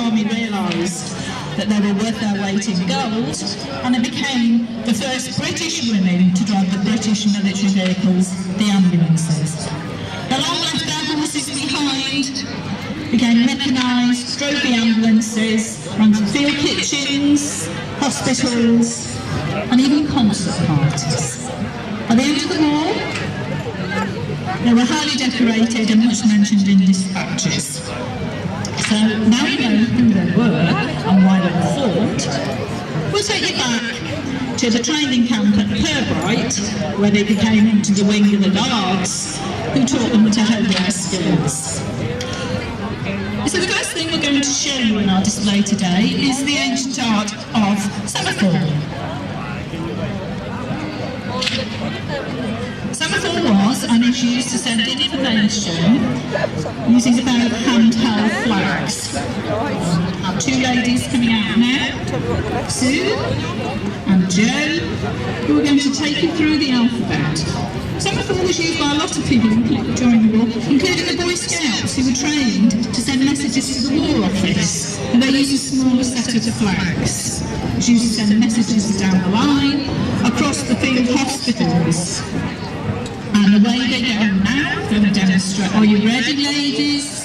Army realised that they were worth their weight in gold, and they became the first British women to drive the British military vehicles, the ambulances. The long left their horses behind, became mechanised, drove the ambulances, ran to field kitchens, hospitals, and even concert parties. At the end of the war, they were highly decorated and much mentioned in dispatches. So now you know who they were and why they were fought, we'll take you back to the training camp at Purbright, where they became into the wing of the Guards, who taught them to hone their skills. So the first thing we're going to show you in our display today is the ancient art of semaphore. Semaphore was and is used to send information using a pair of handheld flags. I have two ladies coming out now, Sue and Jo, who are going to take you through the alphabet. Semaphore was used by a lot of people during the war, including the Boy Scouts, who were trained to send messages to the War Office, and they used a smaller set of flags. It was used to send messages down the line, across the field hospitals. And away they go now, going to demonstrate. Are you ready, ladies?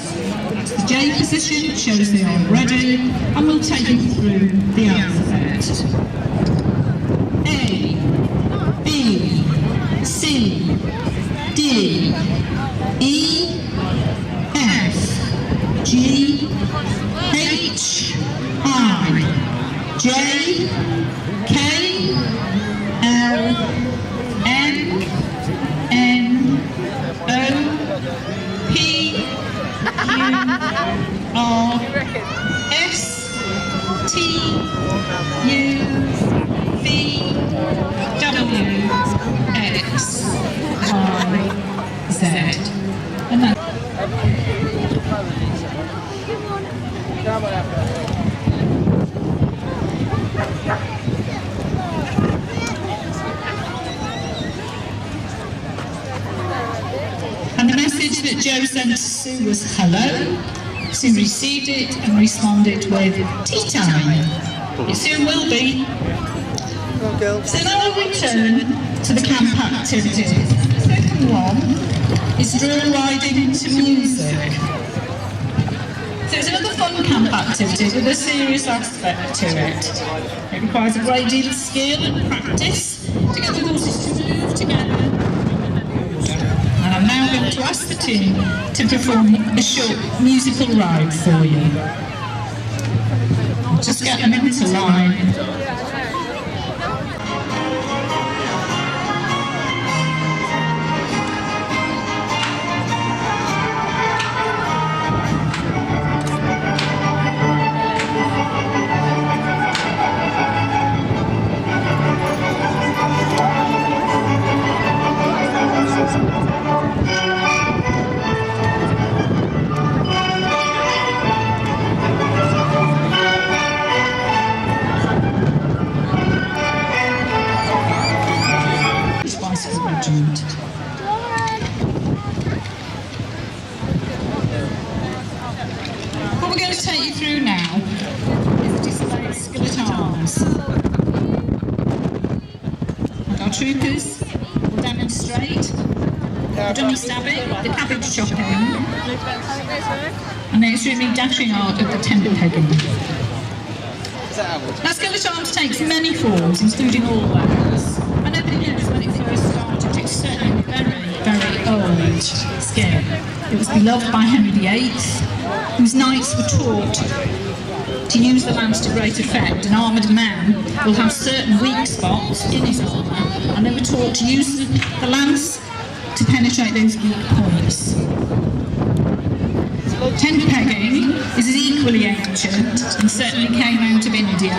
That's the J position, it shows they are ready, and we'll take you through the alphabet. A, B, C, D, E, F, G, H, I, J, K, L, M, N, O, P, Q, R, S, T, U, V, W, X, Y, Z. And that's and the message that Jo sent to Sue was hello. Sue received it and responded with tea time. It soon will be. So now we'll return to the camp activities. The second one is drill riding to music. So it's another fun camp activity with a serious aspect to it. It requires a great deal of skill and practice to get the horses to move together. And I'm now going to ask the team to perform a short musical ride for you. Just get them into line. What we're going to take you through now is the display of skillet arms. And our troopers will demonstrate the dummy stabbing, the cabbage chopping, and the extremely dashing art of the tent pegging. Now, skillet arms takes many forms, including all levels. And nobody knows when it first started. It's certainly very old skill. It was beloved by Henry VIII, whose knights were taught to use the lance to great effect. An armoured man will have certain weak spots in his armour, and they were taught to use the lance to penetrate those weak points. Tent pegging is equally ancient and certainly came out of India,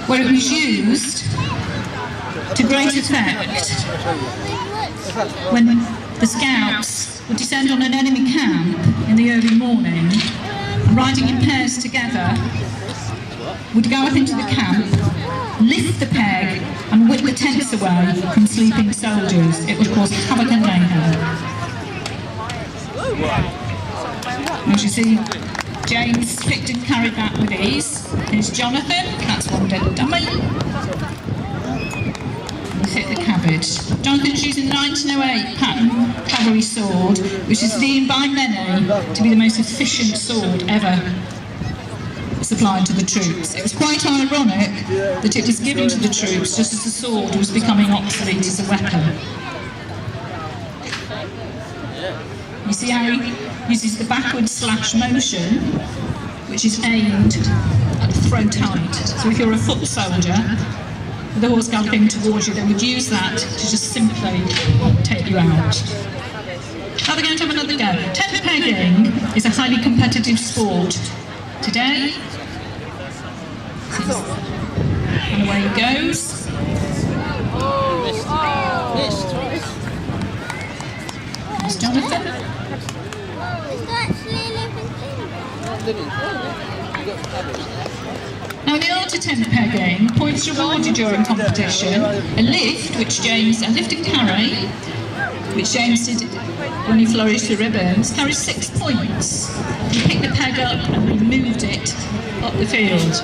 where it was used to great effect when the scouts would descend on an enemy camp in the early morning, and riding in pairs together, would gallop into the camp, lift the peg and whip the tents away from sleeping soldiers. It would cause havoc and mayhem. As you see, James picked and carried that with ease. Here's Jonathan, that's one dead dummy. He's hit the cabbage. Jonathan's using 1908 pattern cavalry sword, which is deemed by many to be the most efficient sword ever supplied to the troops. It was quite ironic that it was given to the troops just as the sword was becoming obsolete as a weapon. You see how he uses the backward slash motion, which is aimed at the throat height. So if you're a foot soldier with a horse galloping towards you, they would use that to just simply take you out. Now they're going to have another go. Tent pegging is a highly competitive sport. Today, and away he goes. There's Jonathan. Now in the art of tent pegging, points rewarded during competition. A lift and carry, which James did when he flourished the ribbons, carries 6 points. He picked the peg up and removed it up the field.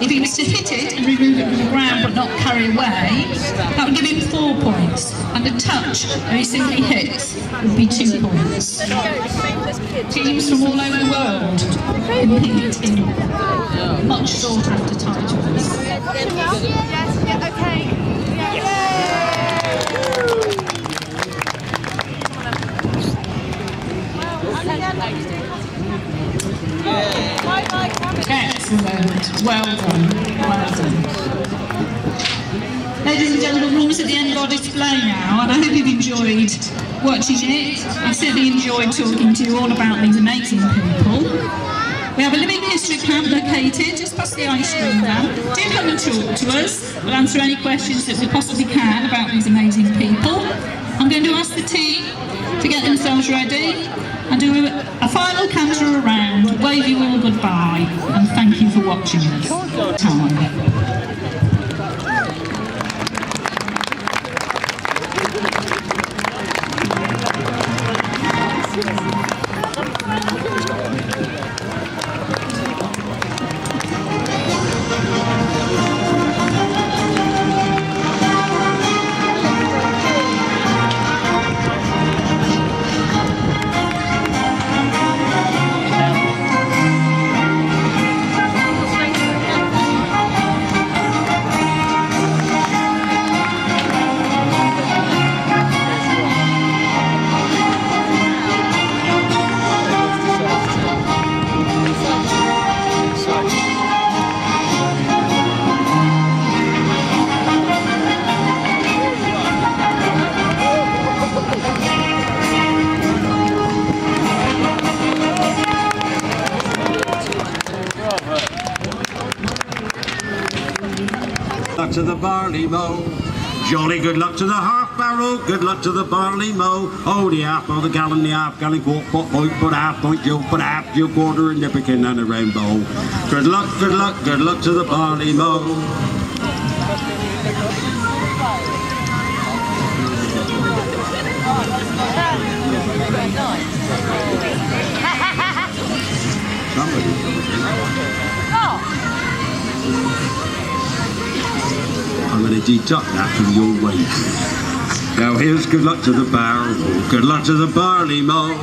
If he was to hit it and remove it from the ground but not carry away, that would give him 4 points. And a touch that he simply hits would be 2 points. Teams from all over the world compete in much sought after titles. Excellent. Well done. Well done. Ladies and gentlemen, we're almost at the end of our display now, and I hope you've enjoyed watching it. I've certainly enjoyed talking to you all about these amazing people. We have a living history camp located just past the ice cream van. Do come and talk to us. We'll answer any questions that we possibly can about these amazing people. I'm going to ask the team to get themselves ready and do a final canter around, wave you all goodbye, and thank you for watching us. Time. Luck to the barley mow, jolly good luck to the half barrel, good luck to the barley mow. Oh, the half, oh, the gallon, quart, pot, point, but half, point, Jill, quarter, and nipperkin and a rainbow. Good luck to the barley mow. I'm going to deduct that from your weight. Now here's good luck to the barrel, good luck to the barley mow.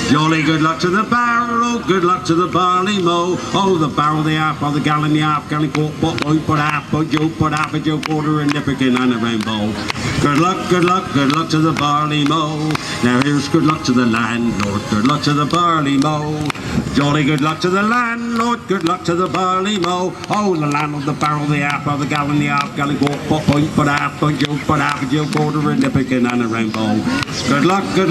Jolly good luck to the barrel, good luck to the barley mow. Oh, the barrel, the half, oh, the gallon, quart, pot, point, put half, a Jill, quarter, and nipperkin and a rainbow. Good luck to the barley mow. Now here's good luck to the landlord, good luck to the barley mow. Jolly good luck to the landlord, good luck to the barley mow. Oh, the landlord, the barrel, the half, oh, the gallon, quart, pot, point, put half, a Jill, quarter, and nipperkin and a rainbow. Good luck to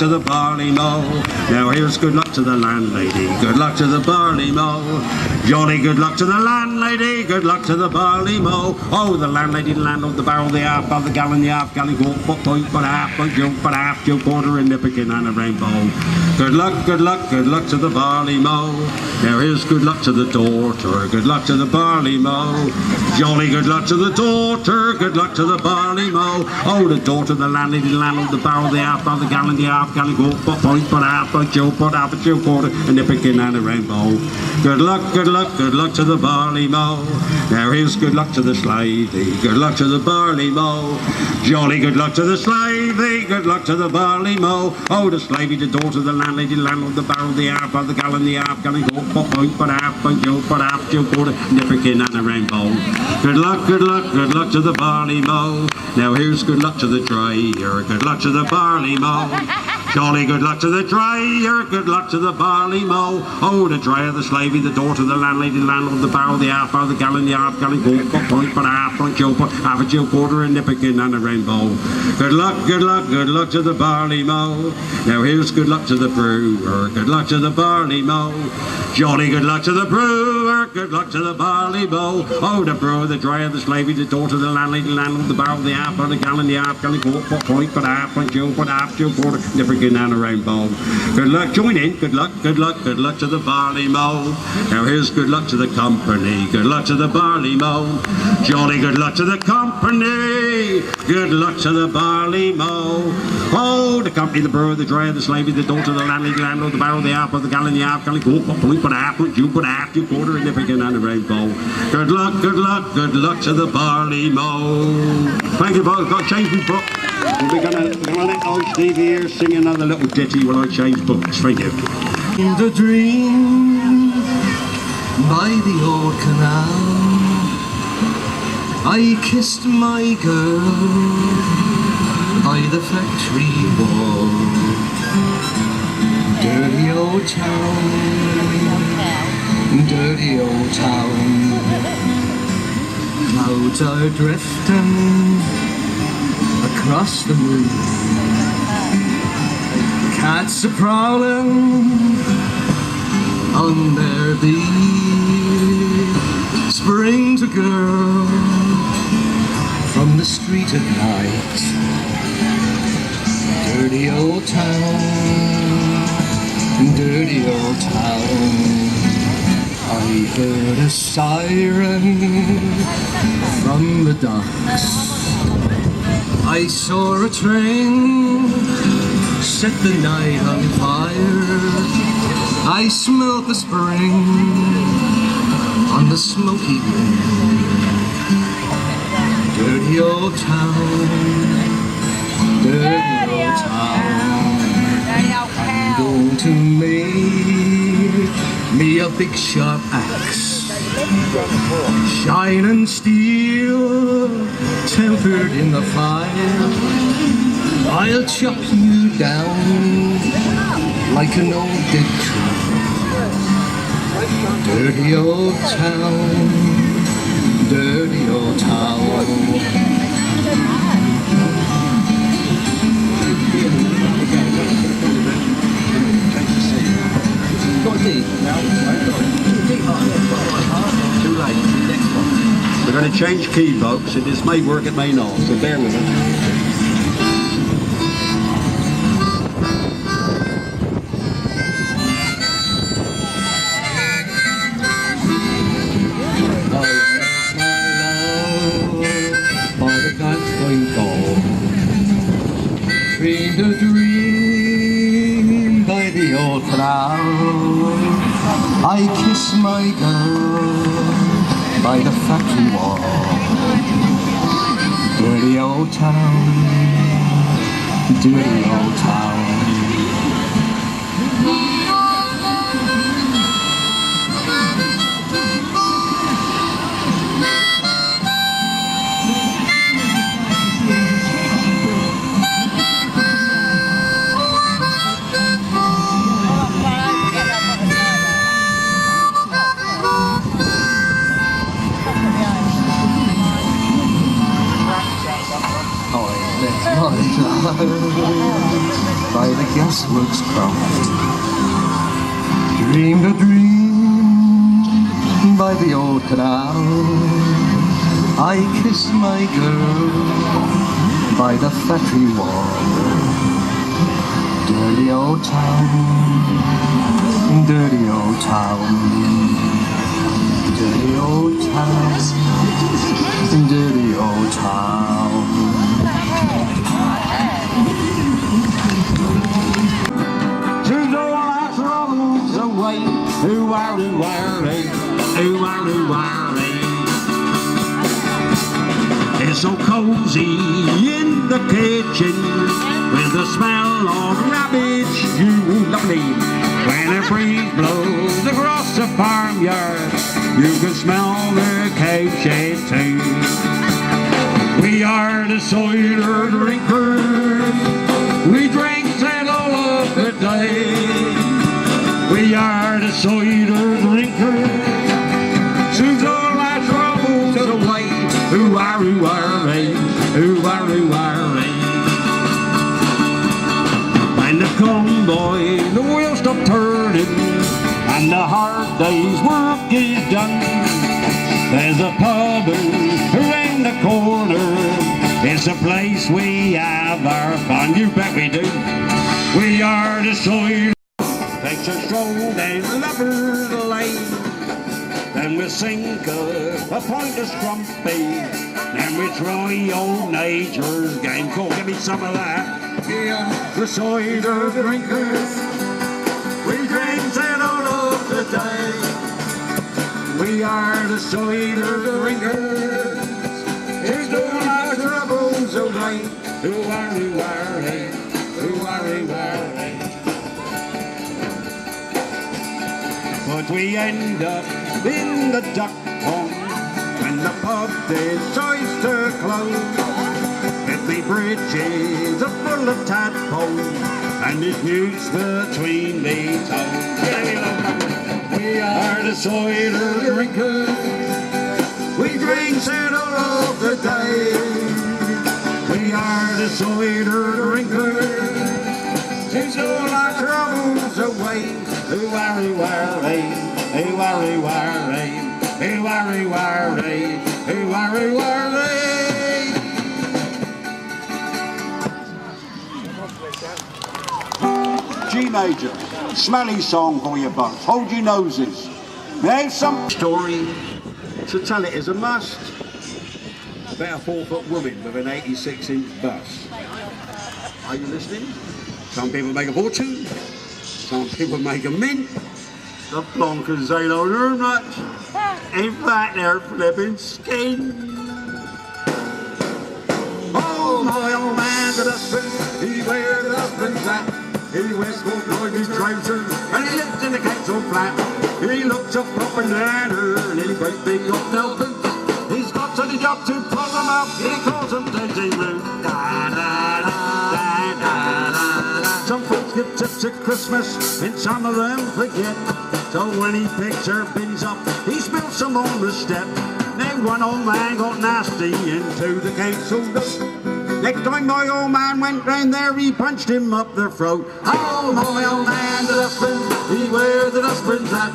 the barley mow. Now here's good luck to the landlady, good luck to the barley mow. Jolly good luck to the landlady, good luck to the barley mow. Oh, the landlady, the landlord, the barrel, the half, oh, the gallon, quart, pot, point, put half, a Jill, quarter, and nipperkin and a rainbow. Good luck to the barley mow. Now here's good luck to the daughter, good luck to the barley mow. Jolly good luck to the daughter, good luck to the barley mow. Oh, the daughter, the landlady, the landlord, the barrel, the half, by the gallon, the half gallon, go, pot, point, pot, half, point, chill, pot, half, a chill, quarter, and the picking and the rainbow. Good luck, good luck, good luck to the barley mow. Now here's good luck to the slavey, good luck to the barley mow. Jolly good luck to the slavey, good luck to the barley mow. Oh, the slavey, the daughter, the landlady, the landlord, the barrel, the half, by the gallon, the half gallon, go, pot, point, pot, half, point, chill, pot, half, chill, quarter, and the picking and the rainbow. Good luck, good luck, good luck to the barley mow. Now here's good luck to the dryer, good luck to the barley mow. Jolly good luck to the dryer, good luck to the barley mow. Oh, the dryer, the slavey, the daughter, the landlady, the landlord, the barrel, the half, the gallon, the half gallon, go, point, but a half, point, chill, pot, half a chill, quarter, and nipperkin and a rainbow. Good luck, good luck, good luck to the barley mow. Now here's good luck to the brewer, good luck to the barley mow. Jolly good luck to the brewer, good luck to the barley mow. Oh, the brewer, the dryer, the slavey, the daughter, the landlady, the landlord, the barrel, the half, the gallon, the half gallon, go, point, but a half, point, chill, pot, half, chill, quarter, nipperkin and a rainbow. Good luck, join in, good luck, good luck, good luck to the barley mow. Now here's good luck to the company, good luck to the barley mow. Jolly good luck to the company, good luck to the barley mow. Oh, the company, the brewer, the dryer, the slavey, the daughter, the landlady, the landlord, the barrel, the half, the gallon, the half gallon, go, point, but a half, point, you put a half, you quarter, and nipperkin and a rainbow. Good luck, good luck, good luck to the barley mow. Thank you, both. Got to change my book. We're going to let old Steve here sing another little ditty while I change books. Thank you. In the dream by the old canal, I kissed my girl by the factory wall. Dirty old town, dirty old town. Clouds are drifting across the moon. Cats are prowling on their beat. Springs a girl from the street at night. Dirty old town, dirty old town. I heard a siren from the docks. I saw a train set the night on fire. I smelled the spring on the smoky wind. Dirty old town, dirty old town. I'm going to make me a big sharp axe, shining steel, tempered in the fire. I'll chop you down like an old dead tree. Dirty old town, dirty old town. We're going to change key, folks. This may work, it may not, so bear with us. Dreamed a dream by the old canal. I kissed my girl by the factory wall. Dirty old town, dirty old town. By the gasworks craft, dreamed a dream by the old canal. I kissed my girl by the factory wall. Dirty old town, dirty old town, dirty old town, dirty old town. Ooh-wah-oo-wah-lee, ooh-wah-oo-wah-lee. It's so cozy in the kitchen with the smell of rabbits. You lovely. When a breeze blows across the farmyard, you can smell the cowshed too. We are the cider drinkers. We drink it all of the day. We are the cider drinkers. Soon all our troubles away. Ooh-wah-oo-wah-lee, ooh-wah-oo-wah-lee. When the convoy, the wheels stop turning, and the hard day's work is done, there's a pub around the corner. It's a place we have our fun. You bet we do. We are the cider. Takes a stroll down Lover's Lane. Then we sink a pint of scrumpy. Then we try old nature's game. Go, give me some of that. Yeah, the cider drinkers. We drink it all of the day. We are the cider drinkers. Here's all our troubles away. Ooh-wah-oo-wah-lee, ooh-wah-oo-wah-lee. But we end up in the duck pond when the pub decides to close. The bridges are full of tadpoles and there's newts between the toes. We are the cider drinkers. We drink it all of the day. We are the cider drinkers. Takes all our troubles away. Ooh-wah-oo-wah-lee, ooh-wah-oo-wah-lee, ooh-wah-oo-wah-lee, ooh-wah-oo-wah-lee. G major, smelly song for you bunch. Hold your noses. Now some story to tell it is a must. About a 4-foot woman with an 86-inch bust. Are you listening? Some people make a fortune. Some people make a mint. The plonkers, they don't earn much. In fact, they're flipping skin. Oh, my old man's a dustbin. He wears a dustbin hat. He wears full-blooded trousers, and he lives in the council flat. He looks a proper nanner, and in great big hobnail boots. He's got such a job to pull them up, he calls them Daisy Root. Some folks give tips at Christmas, and some of them forget. So when he picks her bins up, he spills some on the step. Then one old man got nasty into the council door. Next time my old man went round there, he punched him up the throat. Oh, my old man's a dustbin, he wears a dustbin hat.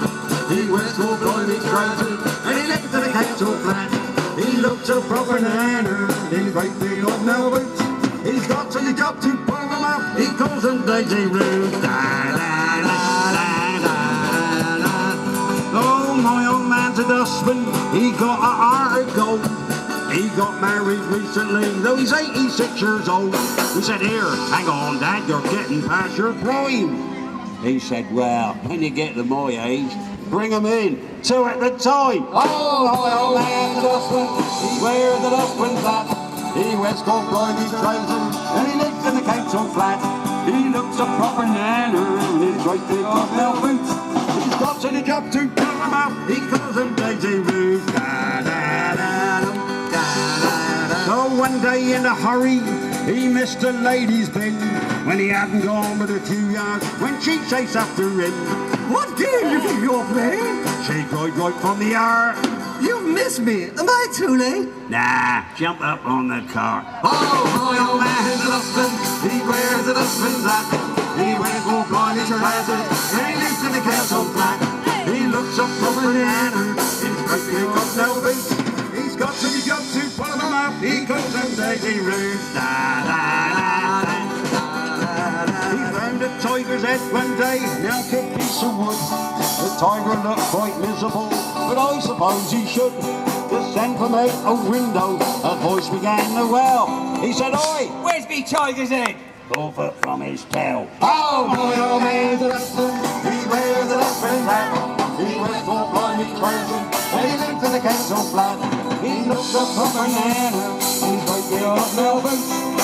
He wears full-blooded trousers, and he lives in a council flat. He looks a proper nanner, in great big hobnail boots. He's got such a job to pull them up, he calls them Daisy Root. Oh, my old man's a dustbin, he got a heart of gold. He got married recently, though he's 86 years old. We said, here, hang on, Dad, you're getting past your prime. He said, well, when you get to my age, bring 'em in, 2 at a time. Oh, my old man's a dustbin, he wears a dustbin hat. He wears full-blooded trousers, and he lives in the council flat. He looks a proper nanner in his great big hobnail boots. He's got such a job to pull him up, he calls him Daisy Root. So one day in a hurry, he missed a lady's bin when he hadn't gone but a few yards when she chased after him. What game you think you're playing? She cried right from the yard. You've missed me. Am I too late? Nah, jump up on the car. Oh, my old man's a dustbin. He wears a dustbin hat. He wears full-blooded trousers, and he lives in the council flat. He looks up from the nanner in great big hobnail boots. He's got some job to pull them up, he calls them Daisy Root. He found a tiger's head one day, now took a piece of wood. The tiger looked quite miserable, but I suppose he should. Descend from out a window, a voice began to wail. He said, oi, Where's me tiger's head? 4 foot from his tail. Oh, my old man's a dustbin. He wears a dustbin hat. blimey trousers, and he lives in the council flat. He looks up for banana, he's right there off Melbourne.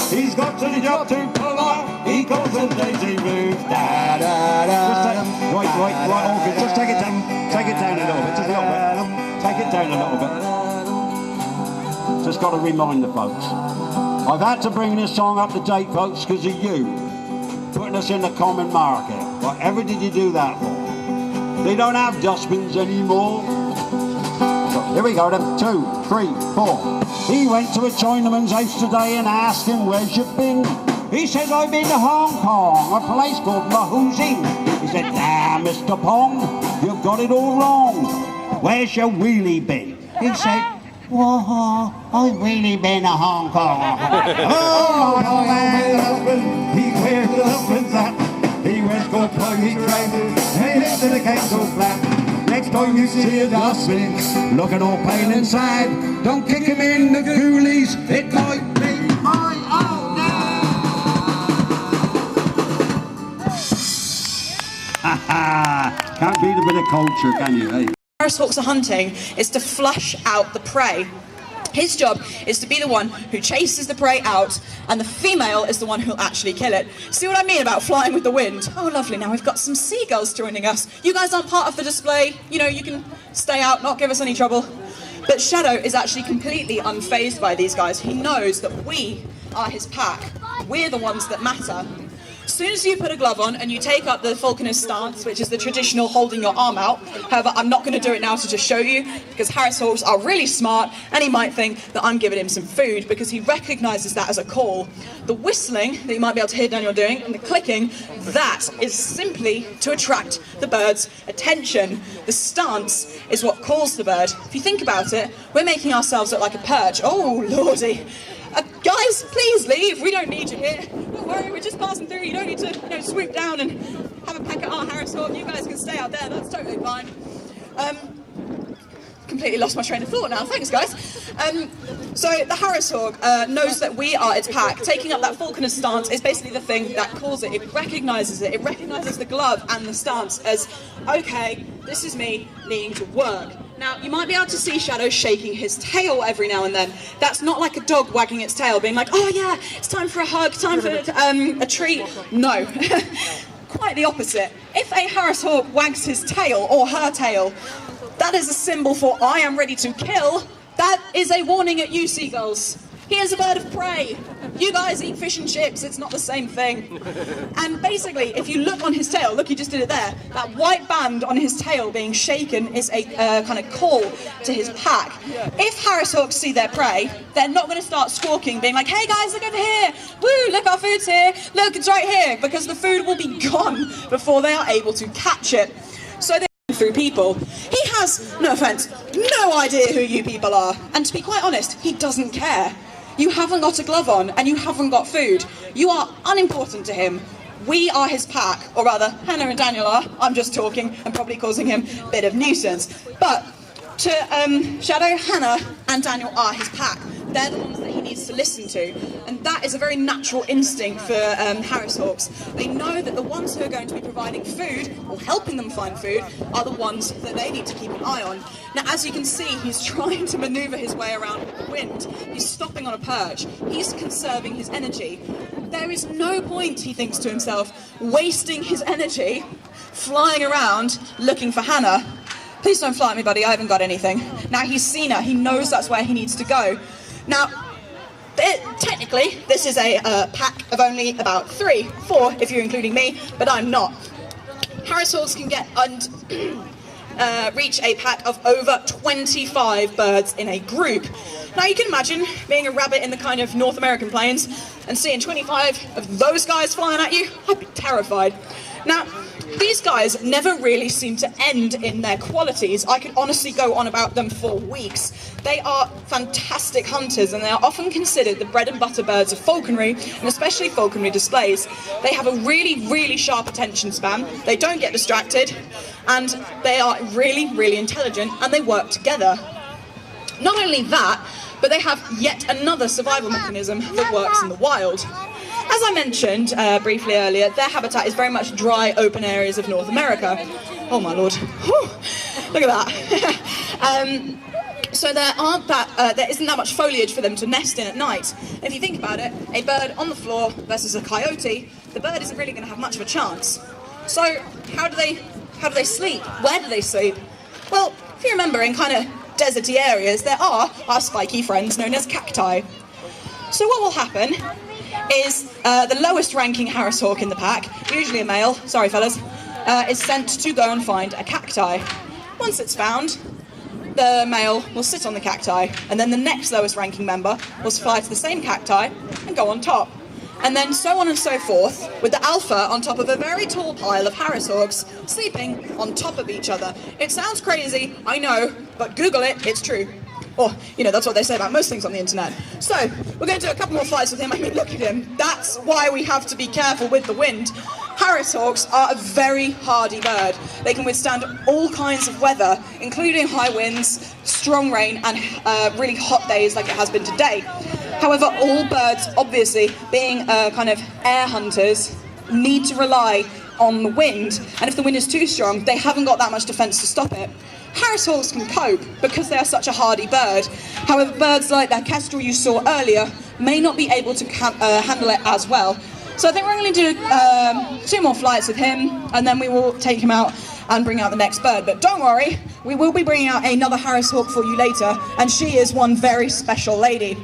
He's got to the job to pull off, he calls them Daisy Roof. Da da da. Right, Orchid, just take it down a little bit, just a little bit. Take it down a little bit. Just got to remind the folks. I've had to bring this song up to date, folks, because of you putting us in the common market. Whatever did you do that for? They don't have dustbins anymore. So, here we go then. 2, 3, 4. He went to a Chinaman's house today and asked him, where's you been? He says, I've been to Hong Kong, a place called Mahuzing. He said, nah, Mr. Pong, you've got it all wrong. Where's your wheelie bin? He said, whoa, I've really been to Hong Kong. Oh, my man, husband, he wears the husband's hat. He wears gold pluggy trousers, and he lives in a council flat. Next time you see a dustbin, looking all pale and sad, don't kick him in the ghoulies, it might be my own now. Ha ha! Can't beat a bit of culture, can you, eh? Harris hawks are hunting is to flush out the prey. His job is to be the one who chases the prey out, and the female is the one who'll actually kill it. See what I mean about flying with the wind? Oh, lovely, now we've got some seagulls joining us. You guys aren't part of the display. You know, you can stay out, not give us any trouble. But Shadow is actually completely unfazed by these guys. He knows that we are his pack. We're the ones that matter. As soon as you put a glove on and you take up the falconer's stance, which is the traditional holding your arm out, however, I'm not going to do it now to just show you, because Harris hawks are really smart, and he might think that I'm giving him some food, because he recognises that as a call. The whistling that you might be able to hear Daniel doing, and the clicking, that is simply to attract the bird's attention. The stance is what calls the bird. If you think about it, we're making ourselves look like a perch. Oh, lordy. Guys, please leave. We don't need you here. Don't worry, we're just passing through. You don't need to, swoop down and have a peck at our Harris hawk. You guys can stay out there. That's totally fine. Completely lost my train of thought now. Thanks, guys. So the Harris hawk knows that we are its pack. Taking up that falconer's stance is basically the thing that calls it. It recognises it. It recognises the glove and the stance as, okay, this is me needing to work. Now, you might be able to see Shadow shaking his tail every now and then. That's not like a dog wagging its tail, being like, oh yeah, it's time for a hug, time for a treat. No, quite the opposite. If a Harris hawk wags his tail or her tail, that is a symbol for I am ready to kill. That is a warning at you, seagulls. Here's a bird of prey. You guys eat fish and chips, it's not the same thing. And basically, if you look on his tail, look, he just did it there, that white band on his tail being shaken is a kind of call to his pack. If Harris hawks see their prey, they're not going to start squawking, being like, hey guys, look over here. Woo, look, our food's here. Look, it's right here, because the food will be gone before they are able to catch it. So they through people. He has, no offence, no idea who you people are. And to be quite honest, he doesn't care. You haven't got a glove on and you haven't got food. You are unimportant to him. We are his pack, or rather, Hannah and Daniel are. I'm just talking and probably causing him a bit of nuisance. But to Shadow, Hannah and Daniel are his pack. They're the ones that he needs to listen to. And that is a very natural instinct for Harris hawks. They know that the ones who are going to be providing food, or helping them find food, are the ones that they need to keep an eye on. Now, as you can see, he's trying to maneuver his way around with the wind. He's stopping on a perch. He's conserving his energy. There is no point, he thinks to himself, wasting his energy flying around looking for Hannah. Please don't fly at me, buddy, I haven't got anything. Now he's seen her, he knows that's where he needs to go. Now, technically, this is a pack of only about 3, 4 if you're including me, but I'm not. Harris hawks can get and reach a pack of over 25 birds in a group. Now you can imagine being a rabbit in the kind of North American plains and seeing 25 of those guys flying at you. I'd be terrified. Now, these guys never really seem to end in their qualities. I could honestly go on about them for weeks. They are fantastic hunters, and they are often considered the bread and butter birds of falconry, and especially falconry displays. They have a really, really sharp attention span. They don't get distracted, and they are really, really intelligent, and they work together. Not only that, but they have yet another survival mechanism that works in the wild. As I mentioned briefly earlier, their habitat is very much dry, open areas of North America. Oh my lord. Whew. Look at that. So there isn't that much foliage for them to nest in at night. If you think about it, a bird on the floor versus a coyote, the bird isn't really going to have much of a chance. So how do they sleep? Where do they sleep? Well, if you remember, in kind of deserty areas, there are our spiky friends known as cacti. So what will happen is the lowest ranking Harris hawk in the pack, usually a male, sorry fellas, is sent to go and find a cacti. Once it's found, the male will sit on the cacti, and then the next lowest ranking member will fly to the same cacti and go on top. And then so on and so forth, with the alpha on top of a very tall pile of Harris hawks sleeping on top of each other. It sounds crazy, I know, but Google it, it's true. Or, you know, that's what they say about most things on the internet. So, we're going to do a couple more flights with him. I mean, look at him. That's why we have to be careful with the wind. Harris hawks are a very hardy bird. They can withstand all kinds of weather, including high winds, strong rain, and really hot days like it has been today. However, all birds, obviously, being kind of air hunters, need to rely on the wind. And if the wind is too strong, they haven't got that much defence to stop it. Harris hawks can cope because they are such a hardy bird. However, birds like that kestrel you saw earlier may not be able to handle it as well. So I think we're going to do 2 more flights with him, and then we will take him out and bring out the next bird. But don't worry, we will be bringing out another Harris hawk for you later, and she is one very special lady.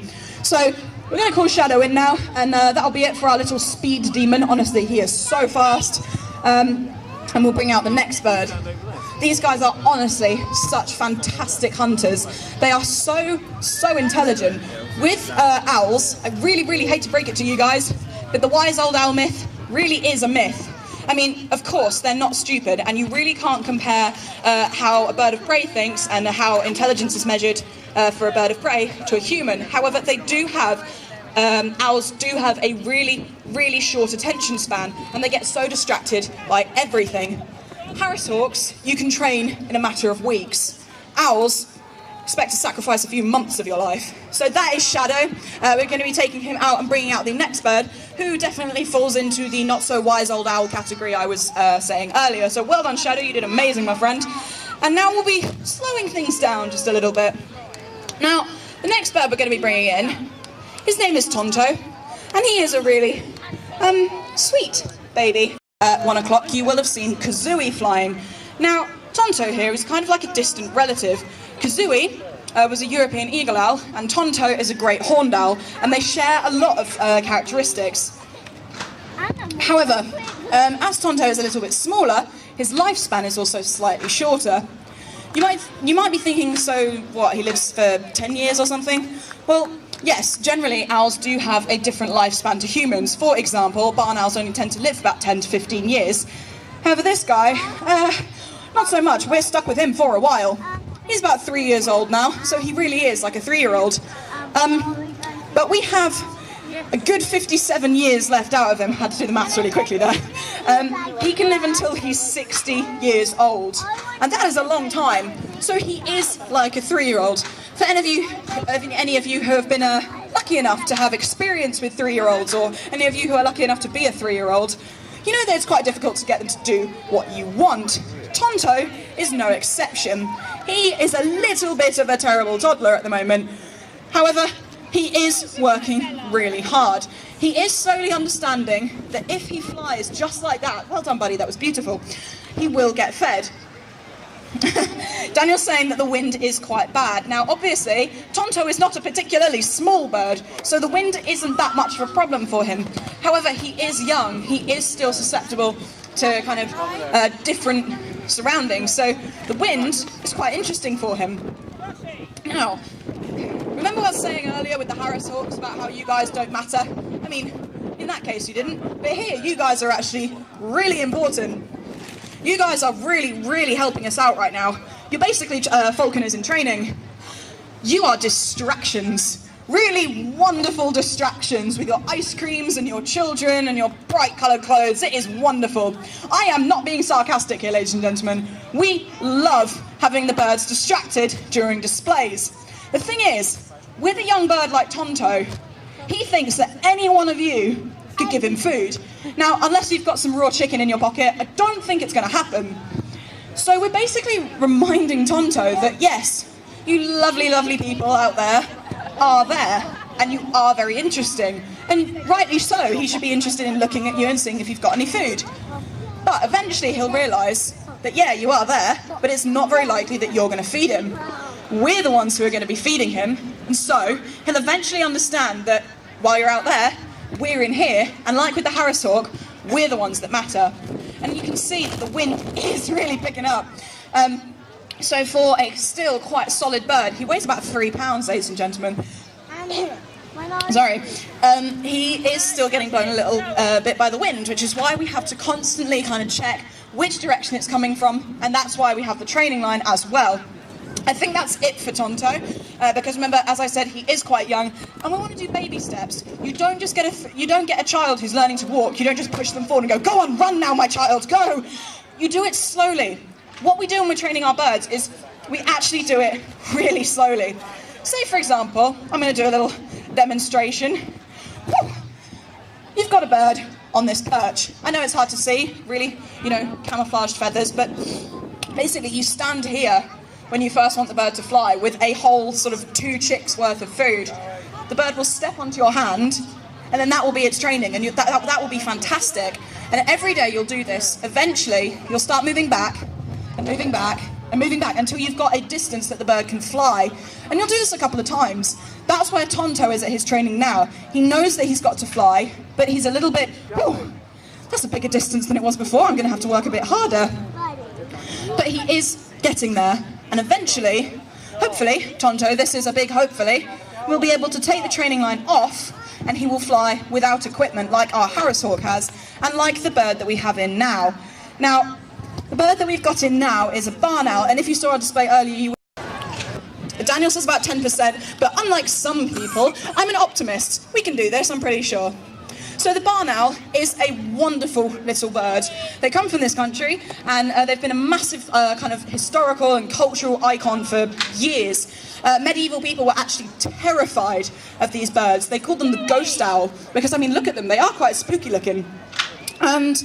So we're going to call Shadow in now, and that'll be it for our little speed demon. Honestly, he is so fast. And we'll bring out the next bird. These guys are honestly such fantastic hunters. They are so intelligent. With owls, I really hate to break it to you guys, but the wise old owl myth really is a myth. I mean, of course, they're not stupid, and you really can't compare how a bird of prey thinks and how intelligence is measured for a bird of prey to a human. However, they do have owls do have a really short attention span, and they get so distracted by everything. Harris hawks, you can train in a matter of weeks. Owls expect to sacrifice a few months of your life. So that is Shadow. We're going to be taking him out and bringing out the next bird, who definitely falls into the not-so-wise old owl category I was saying earlier. So well done, Shadow, you did amazing, my friend. And now we'll be slowing things down just a little bit. Now, the next bird we're going to be bringing in, his name is Tonto, and he is a really sweet baby. At 1 o'clock, you will have seen Kazooie flying. Now, Tonto here is kind of like a distant relative. Kazooie was a European eagle owl, and Tonto is a great horned owl, and they share a lot of characteristics. However, as Tonto is a little bit smaller, his lifespan is also slightly shorter. You might be thinking, so what, he lives for 10 years or something? Well, yes, generally owls do have a different lifespan to humans. For example, barn owls only tend to live about 10 to 15 years. However, this guy, not so much. We're stuck with him for a while. He's about 3 years old now, so he really is like a 3-year-old. But we have a good 57 years left out of him. Had to do the maths really quickly there. He can live until he's 60 years old, and that is a long time. So he is like a 3-year-old. For any of you who have been lucky enough to have experience with 3-year-olds, or any of you who are lucky enough to be a 3-year-old, you know that it's quite difficult to get them to do what you want. Tonto is no exception. He is a little bit of a terrible toddler at the moment. However, he is working really hard. He is slowly understanding that if he flies just like that, well done buddy, that was beautiful, he will get fed. Daniel's saying that the wind is quite bad. Now, obviously, Tonto is not a particularly small bird, so the wind isn't that much of a problem for him. However, he is young. He is still susceptible to kind of different surroundings, so the wind is quite interesting for him. Now, remember what I was saying earlier with the Harris hawks about how you guys don't matter? I mean, in that case you didn't, but here you guys are actually really important. You guys are really helping us out right now. You're basically falconers in training. You are distractions. Really wonderful distractions with your ice creams and your children and your bright coloured clothes. It is wonderful. I am not being sarcastic here, ladies and gentlemen. We love having the birds distracted during displays. The thing is, with a young bird like Tonto, he thinks that any one of you could give him food. Now, unless you've got some raw chicken in your pocket, I don't think it's going to happen. So we're basically reminding Tonto that yes, you lovely, lovely people out there, and you are very interesting. And rightly so, he should be interested in looking at you and seeing if you've got any food. But eventually he'll realise that yeah, you are there, but it's not very likely that you're going to feed him. We're the ones who are going to be feeding him, and so he'll eventually understand that while you're out there, we're in here, and like with the Harris hawk, we're the ones that matter. And you can see that the wind is really picking up. So for a still quite solid bird, he weighs about 3 pounds, ladies and gentlemen. Sorry. He is still getting blown a little bit by the wind, which is why we have to constantly kind of check which direction it's coming from, and that's why we have the training line as well. I think that's it for Tonto, because remember, as I said, he is quite young, and we want to do baby steps. You don't get a child who's learning to walk. You don't just push them forward and go on, run now, my child, go. You do it slowly. What we do when we're training our birds is we actually do it really slowly. Say, for example, I'm going to do a little demonstration. Woo! You've got a bird on this perch. I know it's hard to see, really, camouflaged feathers, but basically you stand here when you first want the bird to fly with a whole sort of 2 chicks worth of food. The bird will step onto your hand, and then that will be its training, and that will be fantastic. And every day you'll do this. Eventually, you'll start moving back, and moving back, and moving back, until you've got a distance that the bird can fly. And you'll do this a couple of times. That's where Tonto is at his training now. He knows that he's got to fly, but he's a little bit, that's a bigger distance than it was before, I'm going to have to work a bit harder. But he is getting there. And eventually, hopefully, Tonto, this is a big hopefully, will be able to take the training line off, and he will fly without equipment like our Harris hawk has, and like the bird that we have in now. Now, the bird that we've got in now is a barn owl, and if you saw our display earlier, you Daniel says about 10%, but unlike some people, I'm an optimist. We can do this, I'm pretty sure. So the barn owl is a wonderful little bird. They come from this country, and they've been a massive kind of historical and cultural icon for years. Medieval people were actually terrified of these birds. They called them the ghost owl, because, I mean, look at them, they are quite spooky looking. And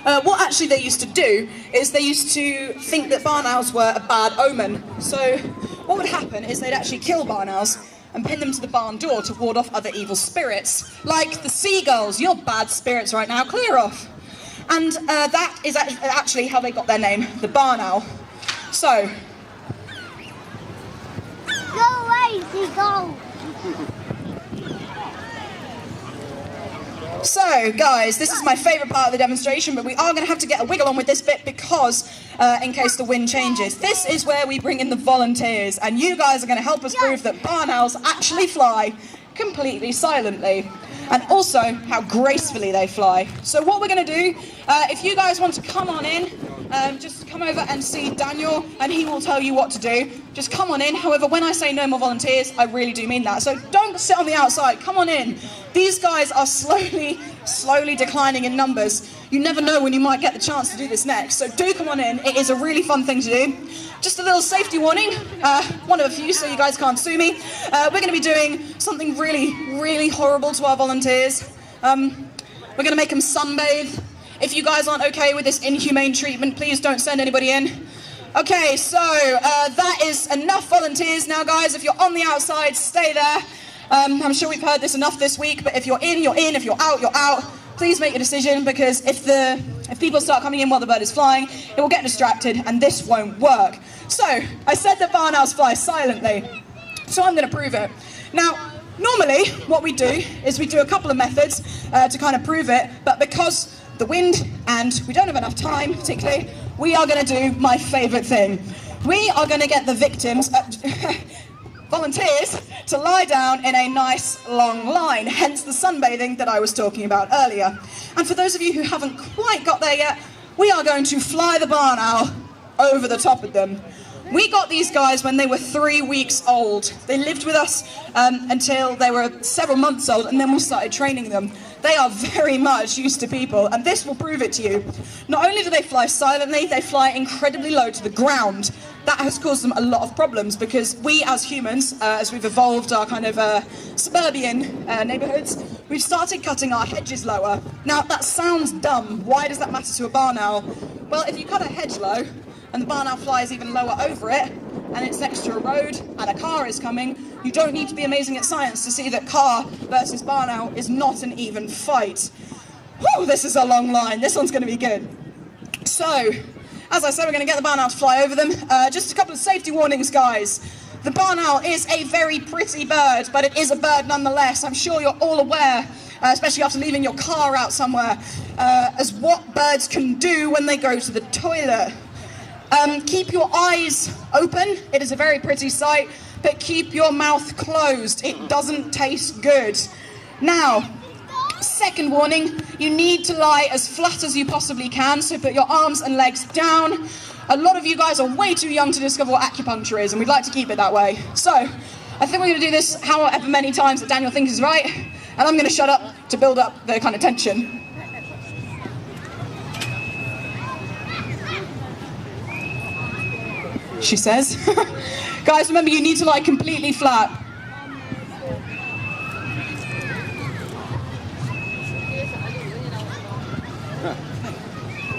what actually they used to do is they used to think that barn owls were a bad omen. So what would happen is they'd actually kill barn owls and pin them to the barn door to ward off other evil spirits, like the seagulls. You're bad spirits right now, clear off. And that is actually how they got their name, the barn owl. So, go away, seagull. So, guys, this is my favourite part of the demonstration, but we are going to have to get a wiggle on with this bit because, in case the wind changes, this is where we bring in the volunteers, and you guys are going to help us prove that barn owls actually fly completely silently, and also how gracefully they fly. So what we're going to do, if you guys want to come on in, just come over and see Daniel, and he will tell you what to do. Just come on in. However, when I say no more volunteers, I really do mean that. So don't sit on the outside, come on in. These guys are slowly declining in numbers. You never know when you might get the chance to do this next. So do come on in, it is a really fun thing to do. Just a little safety warning, one of a few so you guys can't sue me. We're going to be doing something really horrible to our volunteers. We're going to make them sunbathe. If you guys aren't okay with this inhumane treatment, please don't send anybody in. Okay, so that is enough volunteers now, guys. If you're on the outside, stay there. I'm sure we've heard this enough this week, but if you're in, you're in. If you're out, you're out. Please make a decision, because if people start coming in while the bird is flying, it will get distracted, and this won't work. So, I said that barn owls fly silently, so I'm going to prove it. Now, normally, what we do is we do a couple of methods to kind of prove it, but because the wind and we don't have enough time, particularly, we are going to do my favourite thing. We are going to get the victims, volunteers, to lie down in a nice long line, hence the sunbathing that I was talking about earlier. And for those of you who haven't quite got there yet, we are going to fly the barn owl over the top of them. We got these guys when they were 3 weeks old. They lived with us until they were several months old, and then we started training them. They are very much used to people, and this will prove it to you. Not only do they fly silently, they fly incredibly low to the ground. That has caused them a lot of problems, because we as humans, as we've evolved our kind of suburban neighbourhoods, we've started cutting our hedges lower. Now, that sounds dumb. Why does that matter to a barn owl? Well, if you cut a hedge low, and the barn owl flies even lower over it, and it's next to a road, and a car is coming, you don't need to be amazing at science to see that car versus barn owl is not an even fight. Whew, this is a long line. This one's going to be good. So, as I said, we're going to get the barn owl to fly over them. Just a couple of safety warnings, guys. The barn owl is a very pretty bird, but it is a bird nonetheless. I'm sure you're all aware, especially after leaving your car out somewhere, as what birds can do when they go to the toilet. Keep your eyes open. It is a very pretty sight, but keep your mouth closed. It doesn't taste good. Now, second warning, you need to lie as flat as you possibly can, so put your arms and legs down. A lot of you guys are way too young to discover what acupuncture is, and we'd like to keep it that way. So, I think we're going to do this however many times that Daniel thinks is right, and I'm going to shut up to build up the kind of tension. She says. Guys, remember, you need to lie completely flat.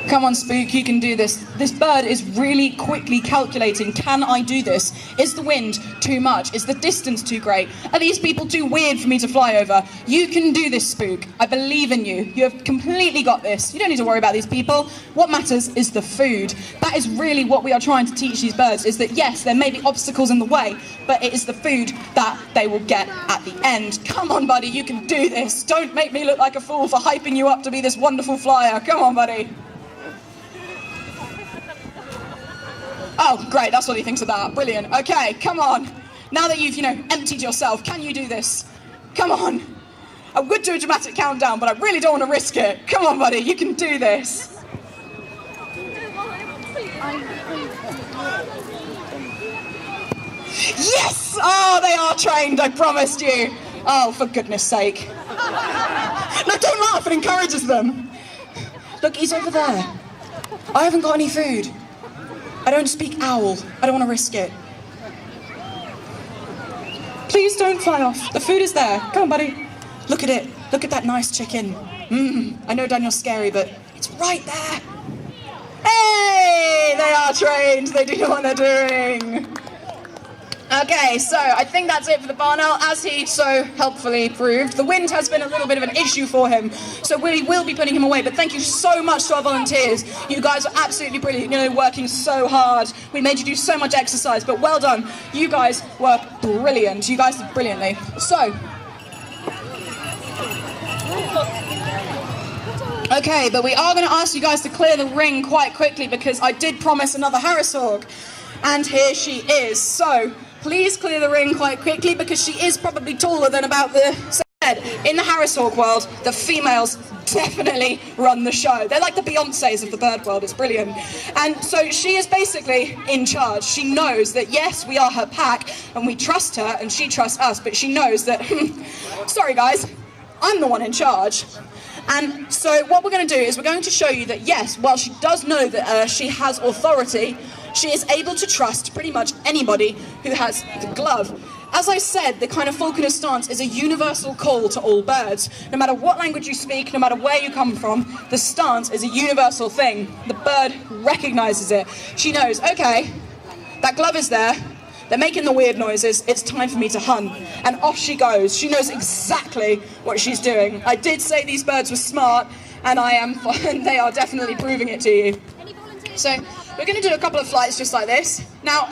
Come on, Spook, you can do this. This bird is really quickly calculating, can I do this? Is the wind too much? Is the distance too great? Are these people too weird for me to fly over? You can do this, Spook. I believe in you. You have completely got this. You don't need to worry about these people. What matters is the food. That is really what we are trying to teach these birds, is that yes, there may be obstacles in the way, but it is the food that they will get at the end. Come on, buddy, you can do this. Don't make me look like a fool for hyping you up to be this wonderful flyer. Come on, buddy. Oh, great, that's what he thinks of that. Brilliant. Okay, come on. Now that you've, emptied yourself, can you do this? Come on. I would do a dramatic countdown, but I really don't want to risk it. Come on, buddy, you can do this. Yes! Oh, they are trained, I promised you. Oh, for goodness sake. No, don't laugh, it encourages them. Look, he's over there. I haven't got any food. I don't speak owl. I don't want to risk it. Please don't fly off. The food is there. Come on, buddy. Look at it. Look at that nice chicken. I know Daniel's scary, but it's right there. Hey! They are trained. They do know what they're doing. Okay, so I think that's it for the barn owl. As he so helpfully proved, the wind has been a little bit of an issue for him, so we will be putting him away. But thank you so much to our volunteers. You guys are absolutely brilliant, working so hard. We made you do so much exercise, but well done. You guys were brilliant. You guys did brilliantly. So, okay, but we are going to ask you guys to clear the ring quite quickly, because I did promise another Harris hawk, and here she is. So, please clear the ring quite quickly, because she is probably taller than about the head. In the Harris hawk world, the females definitely run the show. They're like the Beyoncés of the bird world. It's brilliant. And so she is basically in charge. She knows that, yes, we are her pack, and we trust her, and she trusts us, but she knows that, sorry guys, I'm the one in charge. And so what we're going to do is we're going to show you that, yes, while she does know that she has authority, she is able to trust pretty much anybody who has the glove. As I said, the kind of falconer stance is a universal call to all birds. No matter what language you speak, no matter where you come from, the stance is a universal thing. The bird recognizes it. She knows, okay, that glove is there. They're making the weird noises. It's time for me to hunt. And off she goes. She knows exactly what she's doing. I did say these birds were smart, and they are definitely proving it to you. So we're going to do a couple of flights just like this. Now,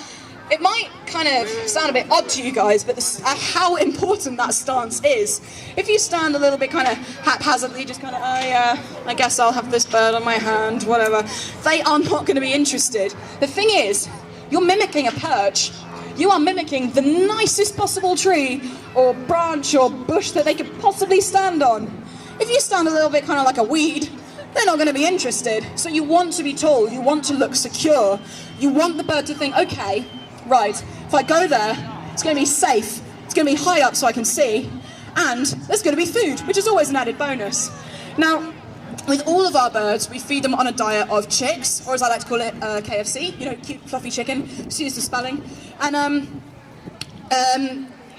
it might kind of sound a bit odd to you guys, but how important that stance is. If you stand a little bit kind of haphazardly, just kind of, oh yeah, I guess I'll have this bird on my hand, whatever, they are not going to be interested. The thing is, you're mimicking a perch. You are mimicking the nicest possible tree or branch or bush that they could possibly stand on. If you stand a little bit kind of like a weed, they're not going to be interested. So you want to be tall, you want to look secure. You want the bird to think, okay, right, if I go there, it's going to be safe, it's going to be high up so I can see, and there's going to be food, which is always an added bonus. Now, with all of our birds, we feed them on a diet of chicks, or as I like to call it, KFC, cute fluffy chicken, excuse the spelling. And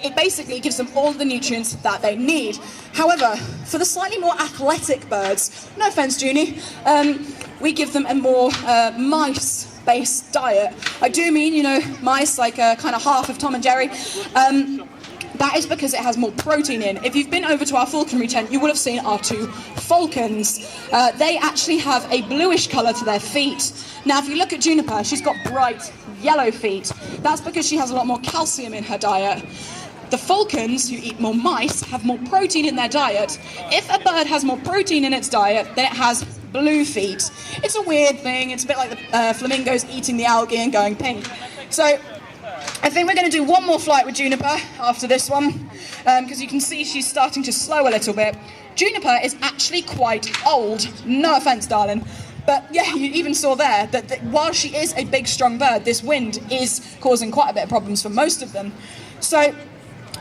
it basically gives them all the nutrients that they need. However, for the slightly more athletic birds, no offense, Junie, we give them a more mice-based diet. I do mean, you know, mice, like kind of half of Tom and Jerry. That is because it has more protein in. If you've been over to our falconry tent, you will have seen our 2 falcons. They actually have a bluish colour to their feet. Now, if you look at Juniper, she's got bright yellow feet. That's because she has a lot more calcium in her diet. The falcons, who eat more mice, have more protein in their diet. If a bird has more protein in its diet, then it has blue feet. It's a weird thing. It's a bit like the flamingos eating the algae and going pink. So I think we're going to do one more flight with Juniper after this one, because you can see she's starting to slow a little bit. Juniper is actually quite old. No offence, darling. But yeah, you even saw there that while she is a big, strong bird, this wind is causing quite a bit of problems for most of them. So,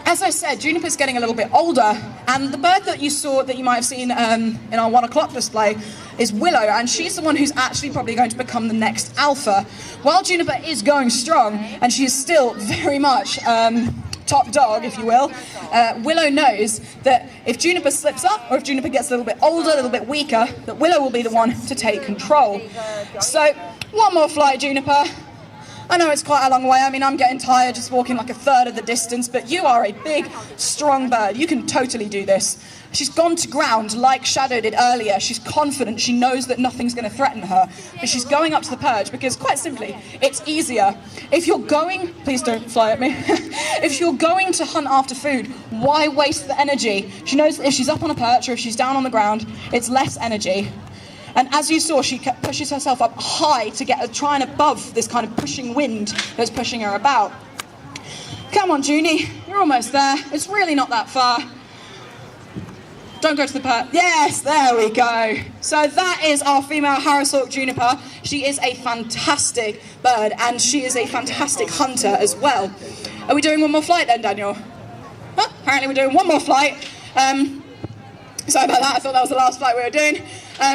as I said, Juniper's getting a little bit older, and the bird that you saw, that you might have seen in our 1 o'clock display, is Willow, and she's the one who's actually probably going to become the next alpha. While Juniper is going strong, and she is still very much top dog, if you will, Willow knows that if Juniper slips up, or if Juniper gets a little bit older, a little bit weaker, that Willow will be the one to take control. So, one more flight, Juniper. I know it's quite a long way. I mean, I'm getting tired just walking like a third of the distance, but you are a big, strong bird. You can totally do this. She's gone to ground like Shadow did earlier. She's confident. She knows that nothing's going to threaten her. But she's going up to the perch because, quite simply, it's easier. If you're going... Please don't fly at me. If you're going to hunt after food, why waste the energy? She knows that if she's up on a perch or if she's down on the ground, it's less energy. And as you saw, she pushes herself up high to try and above this kind of pushing wind that's pushing her about. Come on, Junie, you're almost there. It's really not that far. Don't go to the perch. Yes, there we go. So that is our female Harrishawk Juniper. She is a fantastic bird, and she is a fantastic hunter as well. Are we doing one more flight then, Daniel? Oh, apparently we're doing one more flight. Sorry about that, I thought that was the last flight we were doing.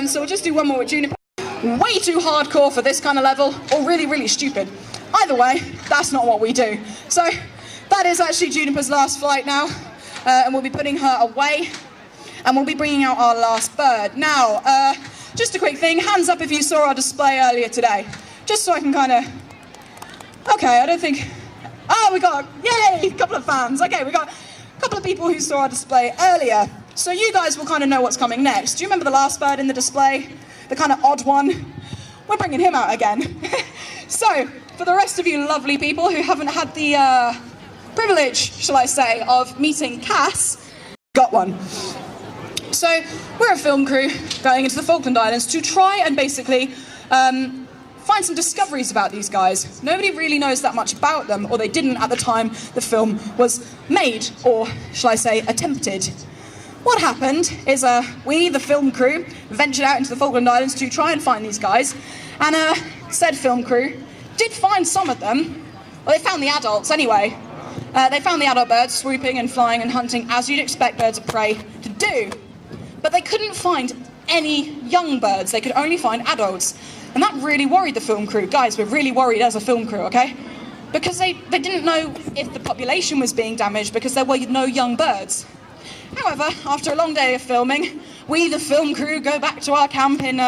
So we'll just do one more with Juniper. Way too hardcore for this kind of level, or really, really stupid. Either way, that's not what we do. So that is actually Juniper's last flight now, and we'll be putting her away, and we'll be bringing out our last bird. Now, just a quick thing, hands up if you saw our display earlier today, just so I can kind of... Okay, I don't think... Oh, we got, yay, a couple of fans. Okay, we got a couple of people who saw our display earlier. So you guys will kind of know what's coming next. Do you remember the last bird in the display? The kind of odd one? We're bringing him out again. So, for the rest of you lovely people who haven't had the privilege, shall I say, of meeting Cass, got one. So, we're a film crew going into the Falkland Islands to try and basically find some discoveries about these guys. Nobody really knows that much about them, or they didn't at the time the film was made, or shall I say, attempted. What happened is we, the film crew, ventured out into the Falkland Islands to try and find these guys, and said film crew did find some of them. Well, they found the adults anyway. They found the adult birds swooping and flying and hunting as you'd expect birds of prey to do. But they couldn't find any young birds, they could only find adults. And that really worried the film crew. Guys, we're really worried as a film crew, okay? Because they didn't know if the population was being damaged because there were no young birds. However, after a long day of filming, we, the film crew, go back to our camp in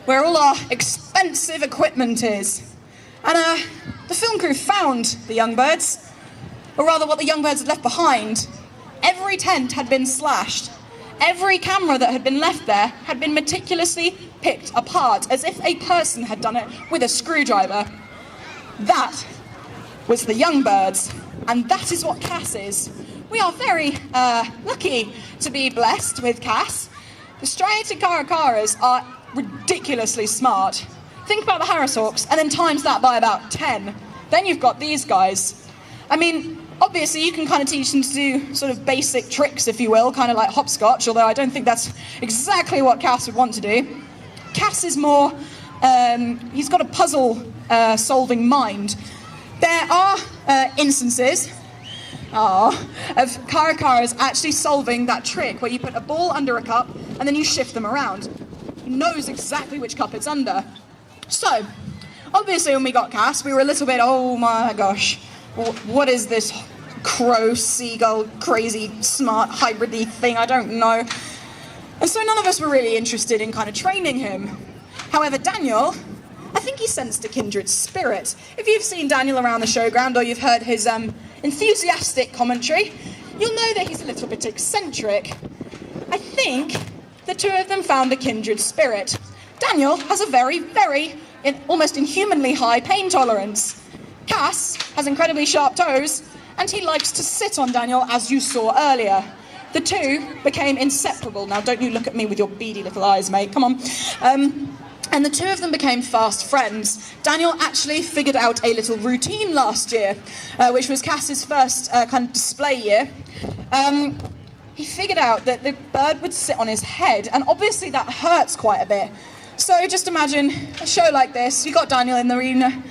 where all our expensive equipment is. And the film crew found the young birds, or rather what the young birds had left behind. Every tent had been slashed. Every camera that had been left there had been meticulously picked apart, as if a person had done it with a screwdriver. That was the young birds, and that is what Cass is. We are very lucky to be blessed with Cass. The striated caracaras are ridiculously smart. Think about the Harrishawks, and then times that by about 10. Then you've got these guys. I mean, obviously you can kind of teach them to do sort of basic tricks, if you will, kind of like hopscotch, although I don't think that's exactly what Cass would want to do. Cass is more, he's got a puzzle solving mind. There are instances of caracaras actually solving that trick where you put a ball under a cup and then you shift them around. He knows exactly which cup it's under. So, obviously when we got Cass, we were a little bit, oh my gosh, what is this crow, seagull, crazy, smart, hybrid-y thing, I don't know. And so none of us were really interested in kind of training him. However, Daniel, I think he sensed a kindred spirit. If you've seen Daniel around the showground or you've heard his enthusiastic commentary, you'll know that he's a little bit eccentric. I think the two of them found a kindred spirit. Daniel has a very, almost inhumanly high pain tolerance. Cass has incredibly sharp toes, and he likes to sit on Daniel, as you saw earlier. The two became inseparable. Now, don't you look at me with your beady little eyes, mate. Come on. And the two of them became fast friends. Daniel actually figured out a little routine last year, which was Cass's first kind of display year. He figured out that the bird would sit on his head, and obviously that hurts quite a bit. So just imagine a show like this. You've got Daniel in the arena,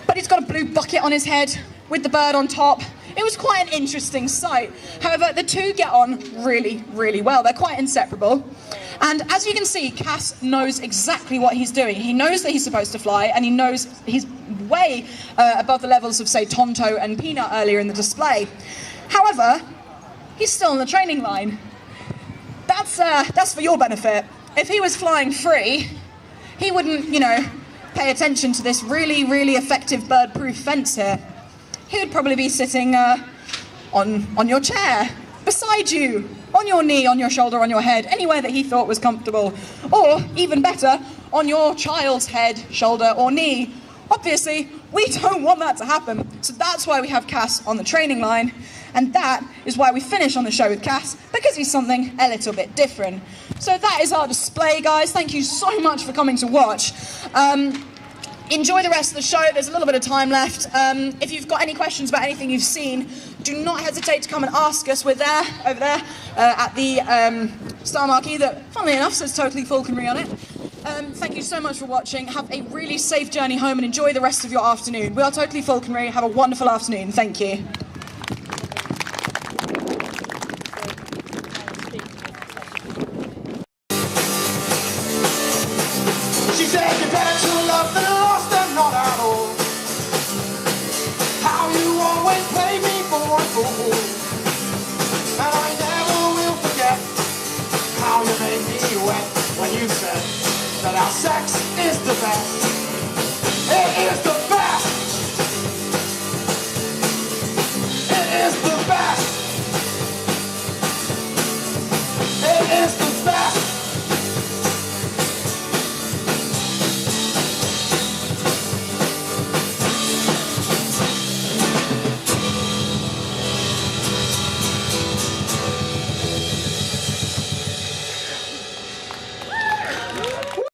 but he's got a blue bucket on his head with the bird on top. It was quite an interesting sight. However, the two get on really, really well. They're quite inseparable. And as you can see, Cass knows exactly what he's doing. He knows that he's supposed to fly, and he knows he's way above the levels of, say, Tonto and Peanut earlier in the display. However, he's still on the training line. That's for your benefit. If he was flying free, he wouldn't, pay attention to this really, really effective bird-proof fence here. He would probably be sitting on your chair, beside you, on your knee, on your shoulder, on your head, anywhere that he thought was comfortable. Or, even better, on your child's head, shoulder, or knee. Obviously, we don't want that to happen. So that's why we have Cass on the training line. And that is why we finish on the show with Cass, because he's something a little bit different. So that is our display, guys. Thank you so much for coming to watch. Enjoy the rest of the show. There's a little bit of time left. If you've got any questions about anything you've seen, do not hesitate to come and ask us. We're there, over there, at the star marquee that, funnily enough, says Totally Falconry on it. Thank you so much for watching. Have a really safe journey home and enjoy the rest of your afternoon. We are Totally Falconry. Have a wonderful afternoon. Thank you. She said you bet your love the lost and not at all. How you always play me for a fool. And I never will forget how you made me wet when you said that our sex is the best. It is the